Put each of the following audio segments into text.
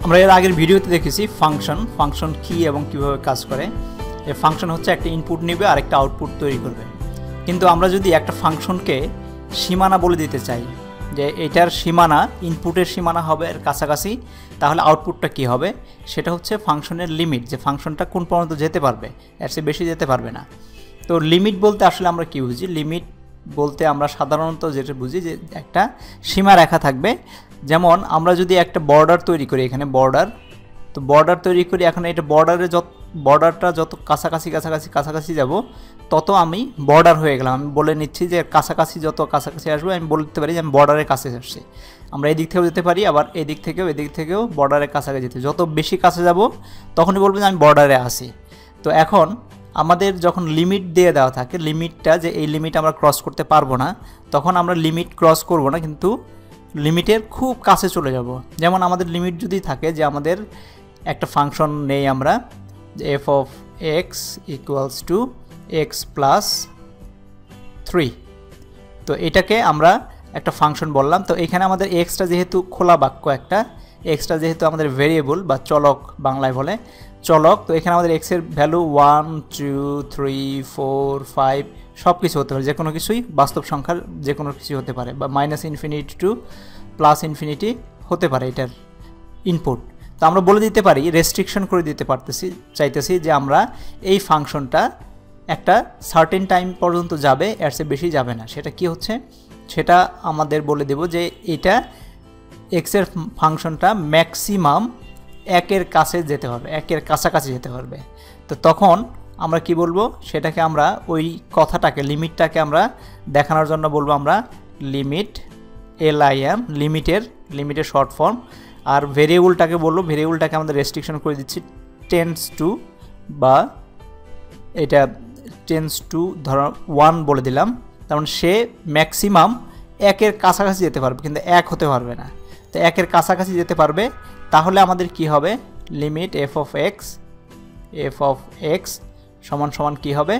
আমরা এর আগের ভিডিওতে দেখেছি ফাংশন কি এবং কিভাবে কাজ করে। এই ফাংশন হচ্ছে একটা ইনপুট নেবে আর একটা আউটপুট তৈরি করবে। কিন্তু আমরা যদি একটা ফাংশনকে সীমানা বলে দিতে চাই যে এটার সীমানা ইনপুটের সীমানা হবে এর কাছাকাছি, তাহলে আউটপুটটা কি হবে সেটা হচ্ছে ফাংশনের লিমিট, যে ফাংশনটা কোন পর্যন্ত যেতে পারবে, এর চেয়ে বেশি যেতে পারবে না। তো লিমিট বলতে আসলে আমরা কি বুঝি? লিমিট বলতে আমরা সাধারণত যেটা বুঝি যে একটা সীমারেখা থাকবে। যেমন আমরা যদি একটা বর্ডার তৈরি করি, এখানে বর্ডার তৈরি করি, এখন এটা বর্ডারটা যত কাছাকাছি যাব তত আমি বর্ডার হয়ে গেলাম। আমি বলে নিচ্ছি যে যত কাছাকাছি আসবে আমি বলতে পারি যে আমি বর্ডারের কাছে আসছি। আমরা এদিক থেকেও যেতে পারি, আবার এদিক থেকেও বর্ডারের কাছাকাছি যেতে, যত বেশি কাছে যাব তখনই বলবো যে আমি বর্ডারে আসি। তো এখন আমাদের যখন লিমিট দিয়ে দেওয়া থাকে, লিমিটটা যে এই লিমিট আমরা ক্রস করতে পারবো না, তখন আমরা লিমিট ক্রস করব না, কিন্তু লিমিটের খুব কাছে চলে যাব। যেমন আমাদের লিমিট যদি থাকে যে আমাদের একটা ফাংশন নেই আমরা, F of x equals to x plus 3, তো এটাকে আমরা একটা ফাংশন বললাম। তো এখানে আমাদের এক্সটা যেহেতু খোলা বাক্য, এক্সটা যেহেতু আমাদের ভেরিয়েবল বা চলক, বাংলায় বলে চলক, তো এখানে আমাদের এক্সের ভ্যালু 1 2 3 4 5 সব কিছু হতে পারে, যে কোনো কিছুই, বাস্তব সংখ্যার যে কোনো কিছু হতে পারে, বা -ইনফিনিটি টু +ইনফিনিটি হতে পারে এটার ইনপুট। তো আমরা বলে দিতে পারি, রেস্ট্রিকশন করে দিতে চাইতেছি যে আমরা এই ফাংশনটা একটা সার্টেন টাইম পর্যন্ত যাবে, এর চেয়ে বেশি যাবে না। সেটা কি হচ্ছে সেটা আমাদের বলে দেব যে এটা এক্সের ফাংশনটা ম্যাক্সিমাম 1-এর কাছে যেতে পারবে, 1-এর কাছাকাছি যেতে পারবে। তো তখন আমরা কি বলবো, সেটাকে আমরা ওই কথাটাকে, লিমিটটাকে আমরা দেখানোর জন্য বলবো আমরা লিমিট, LIM, লিমিটের শর্ট ফর্ম। আর ভেরিয়েবলটাকে বলবো, ভেরিয়েবলটাকে আমাদের রেস্ট্রিকশন করে দিচ্ছি টেন্স টু, বা এটা টেন্স টু ধরো 1 বলে দিলাম। কারণ সে ম্যাক্সিমাম 1-এর কাছাকাছি যেতে পারবে, কিন্তু 1 হতে পারবে না। তো 1-এর কাছাকাছি যেতে পারবে, তাহলে আমাদের কি হবে, লিমিট এফ অফ এক্স সমান সমান কী হবে,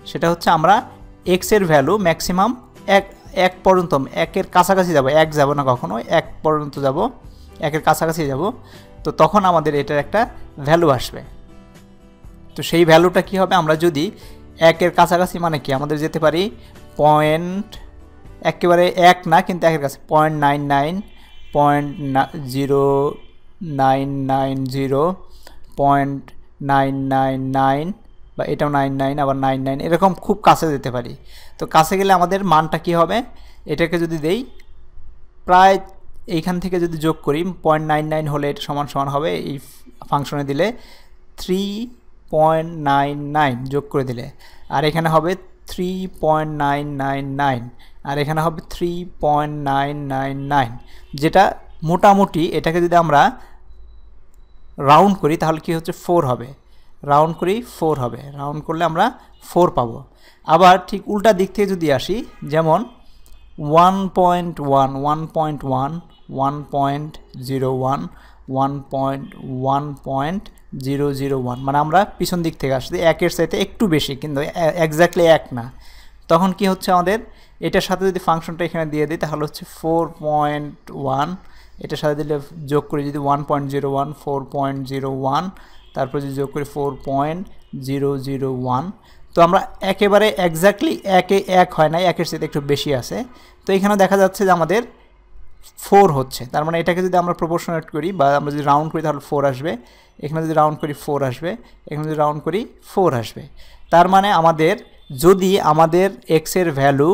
সেটা হচ্ছে আমরা এক্সের ভ্যালু ম্যাক্সিমাম 1 পর্যন্ত, 1-এর কাছাকাছি যাব, 1 যাব না কখনো, 1 পর্যন্ত যাব, 1-এর কাছাকাছি যাব। তো তখন আমাদের এটার একটা ভ্যালু আসবে। তো সেই ভ্যালুটা কি হবে, আমরা যদি 1-এর কাছাকাছি মানে কি, আমাদের যেতে পারি পয়েন্ট, একেবারে 1 না কিন্তু 1-এর কাছে 0.99, 0.0990, 0.999, বা এটাও 99, আবার 99, এরকম খুব কাছে যেতে পারি। তো কাছে গেলে আমাদের মানটা কি হবে, এটাকে যদি দেই প্রায় এইখান থেকে যদি যোগ করি 0.99 হলে এটা সমান হবে, এই ফাংশনে দিলে 3.99 যোগ করে দিলে, আর এখানে হবে 3.999, আর এখানে হবে 3.999, যেটা মোটামুটি এটাকে যদি আমরা রাউন্ড করি তাহলে কি হচ্ছে 4 হবে, রাউন্ড করি 4 হবে, রাউন্ড করলে আমরা 4 পাবো। আবার ঠিক উল্টা দিক থেকে যদি আসি, যেমন 1.1, 1.1, 1.01, 1.1.001, মানে আমরা পিছন দিক থেকে আসছি, 1-এর চাইতে একটু বেশি কিন্তু এক্স্যাক্টলি 1 না। তখন কি হচ্ছে, আমাদের এটার সাথে যদি ফাংশনটা এখানে দিয়ে দিই তাহলে হচ্ছে 4.1, এটার সাথে দিলে যোগ করি যদি 1.01, 4.01, তারপর যদি যোগ করি 4.001, তো আমরা একেবারে এক্স্যাক্টলি 1 হয় না, 1-এর সাথে একটু বেশি আছে। তো এখানে দেখা যাচ্ছে যে আমাদের 4 হচ্ছে, তার মানে এটাকে যদি আমরা প্রপোর্শনেট করি বা আমরা যদি রাউন্ড করি তাহলে 4 আসবে, এখানে যদি রাউন্ড করি 4 আসবে, এখানে যদি রাউন্ড করি 4 আসবে। তার মানে যদি আমাদের এক্সের ভ্যালু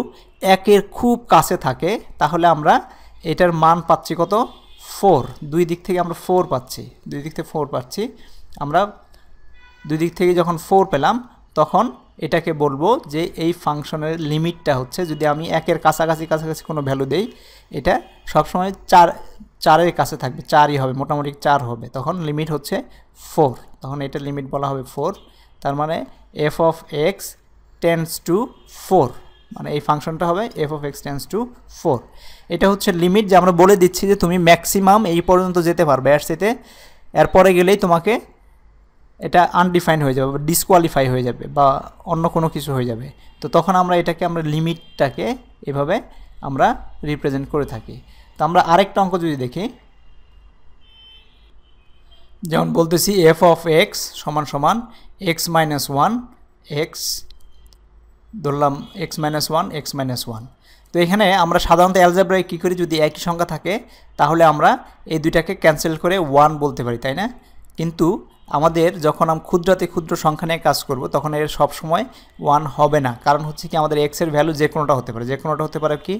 1-এর খুব কাছে থাকে, তাহলে আমরা এটার মান পাচ্ছি কত, 4। দুই দিক থেকে আমরা 4 পাচ্ছি, আমরা দুই দিক থেকে যখন 4 পেলাম, তখন এটাকে বলবো যে এই ফাংশনের লিমিটটা হচ্ছে, যদি আমি 1-এর কাছাকাছি কোনো ভ্যালু দেই, এটা সবসময় 4-এর কাছে থাকবে, 4ই হবে, মোটামুটি 4 হবে, তখন লিমিট হচ্ছে 4, তখন এটা লিমিট বলা হবে 4। তার মানে F of x tends two 4, মানে এই ফাংশনটা হবে F of x tends two 4। এটা হচ্ছে লিমিট, যে আমরা বলে দিচ্ছি যে তুমি ম্যাক্সিমাম এই পর্যন্ত যেতে পারবে, এরপরে গেলেই তোমাকে এটা আনডিফাইন্ড হয়ে যাবে, ডিসকোয়ালিফাই হয়ে যাবে, বা অন্য কোনো কিছু হয়ে যাবে। তো তখন আমরা লিমিটটাকে এভাবে আমরা রিপ্রেজেন্ট করে থাকি। তো আমরা আরেকটা অঙ্ক যদি দেখি, যেমন বলতেছি এফ অফ এক্স সমান সমান এক্স মাইনাস ওয়ান এক্স, ধরলাম x minus one x minus one. তো এখানে আমরা সাধারণত অ্যালজেব্রায় কী করি, যদি একই সংখ্যা থাকে তাহলে আমরা এই দুইটাকে ক্যান্সেল করে ওয়ান বলতে পারি, তাই না? কিন্তু আমাদের যখন আমরা ক্ষুদ্রাতে ক্ষুদ্র সংখ্যা নিয়ে কাজ করব তখন এর সবসময় ওয়ান হবে না। কারণ হচ্ছে কি, আমাদের এক্সের ভ্যালু যে কোনোটা হতে পারে, যে কোনোটা হতে পারে কি,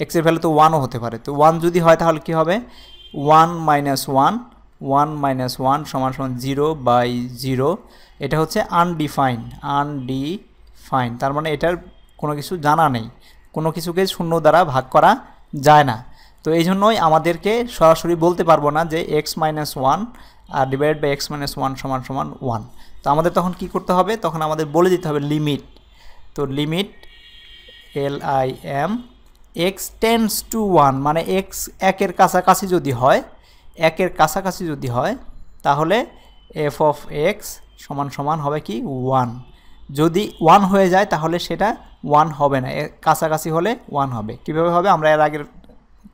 এক্সের ভ্যালু তো ওয়ানও হতে পারে। তো ওয়ান যদি হয় তাহলে কি হবে, ওয়ান মাইনাস ওয়ান সমান সমান 0/0। এটা হচ্ছে আনডিফাইন, তার মানে এটার কোনো কিছু জানা নেই, কোনো কিছুকে শূন্য দ্বারা ভাগ করা যায় না। তো এই জন্যই আমাদেরকে সরাসরি বলতে পারবো না যে এক্স মাইনাস ওয়ান আর divide by x minus one সমান সমান ওয়ান। তো আমাদের তখন কি করতে হবে, তখন আমাদের বলে দিতে হবে লিমিট। তো limit LIM X tends two one, মানে এক্স একের কাছাকাছি যদি হয় তাহলে এফ অফ এক্স সমান সমান হবে কি ওয়ান। যদি ওয়ান হয়ে যায় তাহলে সেটা ওয়ান হবে না, কাছাকাছি হলে ওয়ান হবে। কীভাবে হবে আমরা এর আগের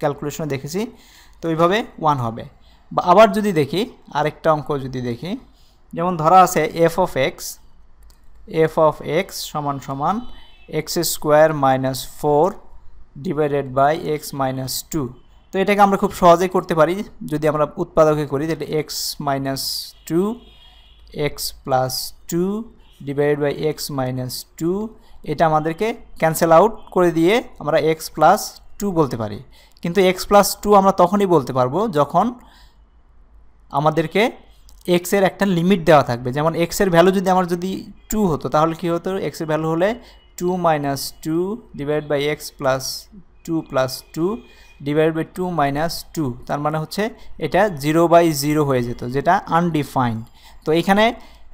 ক্যালকুলেশনে দেখেছি। তো এইভাবে ওয়ান হবে। বা আবার যদি দেখি আরেকটা অঙ্ক যদি দেখি, যেমন ধরা আছে এফ অফ এক্স সমান সমান x square minus 4 divided by x minus 2। তো এটাকে আমরা খুব সহজেই করতে পারি যদি আমরা উৎপাদকে করি, তাহলে x minus 2 x plus 2 divided by x minus 2। এটা আমাদেরকে ক্যান্সেল আউট করে দিয়ে আমরা এক্স প্লাস 2 বলতে পারি। কিন্তু এক্স প্লাস 2 আমরা তখনই বলতে পারবো যখন আমাদেরকে এক্সের একটা লিমিট দেওয়া থাকবে। যেমন এক্সের ভ্যালু যদি আমার 2 হতো তাহলে কী হতো, এক্সের ভ্যালু হলে 2 minus 2 divide by x plus 2 divide by 2 minus 2। তার মানে হচ্ছে এটা 0/0 হয়ে যেত, যেটা আনডিফাইন্ড। তো এখানে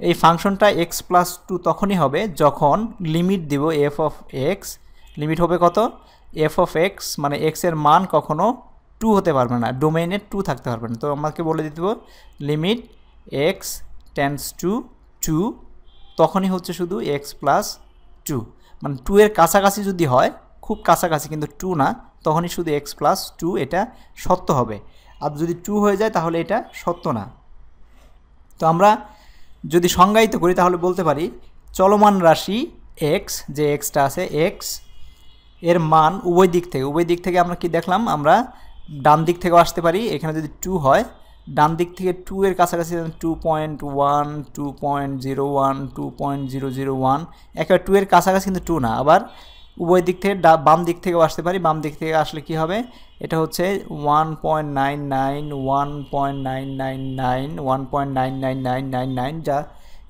এই ফাংশনটা এক্স প্লাস 2 তখনই হবে যখন লিমিট দিব এফ অফ এক্স। লিমিট হবে কত, এফ অফ এক্স মানে এক্সের মান কখনো 2 হতে পারবে না, ডোমেইনে 2 থাকতে পারবে না। তো আমাকে বলে দিতে হবে লিমিট এক্স টেন্ডস টু 2, তখনই হচ্ছে শুধু এক্স প্লাস 2, মানে 2 এর কাছাকাছি যদি হয়, খুব কাছাকাছি কিন্তু 2 না, তখনই শুধু এক্স প্লাস 2 এটা সত্য হবে। আর যদি 2 হয়ে যায় তাহলে এটা সত্য না। তো আমরা যদি সংজ্ঞায়িত করি তাহলে বলতে পারি চলমান রাশি এক্স, যে এক্সটা আছে এক্স এর মান উভয় দিক থেকে আমরা কি দেখলাম, আমরা ডান দিক থেকেও আসতে পারি। এখানে যদি 2 হয় ডান দিক থেকে 2 এর কাছাকাছি 2.1 2.01 2.001, একেবারে 2 এর কাছাকাছি কিন্তু 2 না। আবার উভয় দিক থেকে বাম দিক থেকেও আসতে পারি। বাম দিক থেকে আসলে কি হবে, এটা হচ্ছে 1.99 1.999 1.99999, যা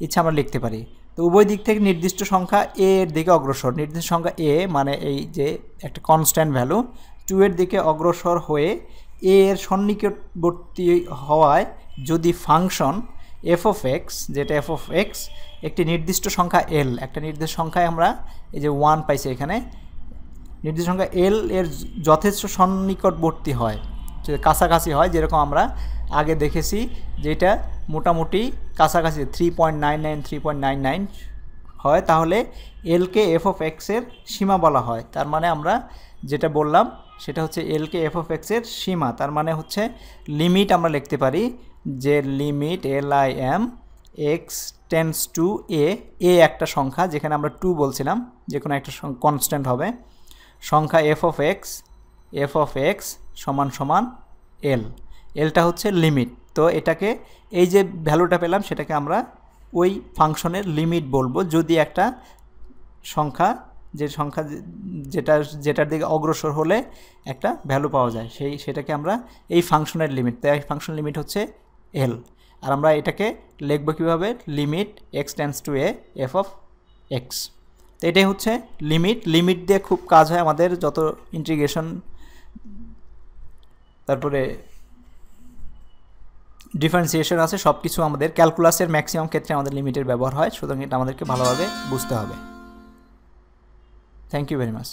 ইচ্ছা আমরা লিখতে পারি। তো উভয় দিক থেকে নির্দিষ্ট সংখ্যা এ এর দিকে অগ্রসর, নির্দিষ্ট সংখ্যা এ মানে এই যে একটা কনস্ট্যান্ট ভ্যালু 2 এর দিকে অগ্রসর হয়ে এ এর সন্নিকটবর্তী হওয়ায় যদি ফাংশন এফ অফ এক্স, যেটা এফ অফ এক্স একটি নির্দিষ্ট সংখ্যা এল, একটা নির্দিষ্ট সংখ্যায় আমরা এই যে 1 পাইছি, এখানে নির্দিষ্ট সংখ্যা এল এর যথেষ্ট সন্নিকটবর্তী হয়, যদি কাছাকাছি হয়, যেরকম আমরা আগে দেখেছি যেটা মোটামুটি কাছাকাছি 3.99 হয়, তাহলে এলকে এফ অফ এক্সের সীমা বলা হয়। তার মানে আমরা যেটা বললাম সেটা হচ্ছে এলকে এফ অফ এক্সের সীমা। তার মানে হচ্ছে লিমিট আমরা লিখতে পারি যে limit LIM X tends to A একটা সংখ্যা, যেখানে আমরা 2 বলছিলাম, যে কোনো একটা কনস্ট্যান্ট হবে, সংখ্যা এফ অফ এক্স সমান সমান এল, এলটা হচ্ছে লিমিট। তো এটাকে এই যে ভ্যালুটা পেলাম সেটাকে আমরা ওই ফাংশনের লিমিট বলবো যদি একটা সংখ্যা, যেটার দিকে অগ্রসর হলে একটা ভ্যালু পাওয়া যায়, সেটাকে আমরা এই ফাংশনের লিমিট। তাই এই ফাংশন লিমিট হচ্ছে এল। আর আমরা এটাকে লিখবো কীভাবে, limit x tends two F of x. তো এটাই হচ্ছে লিমিট দিয়ে খুব কাজ হয় আমাদের, যত ইন্টিগ্রেশন তারপরে ডিফারেন্সিয়েশন আছে সব কিছু আমাদের ক্যালকুলাসের ম্যাক্সিমাম ক্ষেত্রে আমাদের লিমিটের ব্যবহার হয়। সুতরাং এটা আমাদেরকে ভালোভাবে বুঝতে হবে। Thank you very much.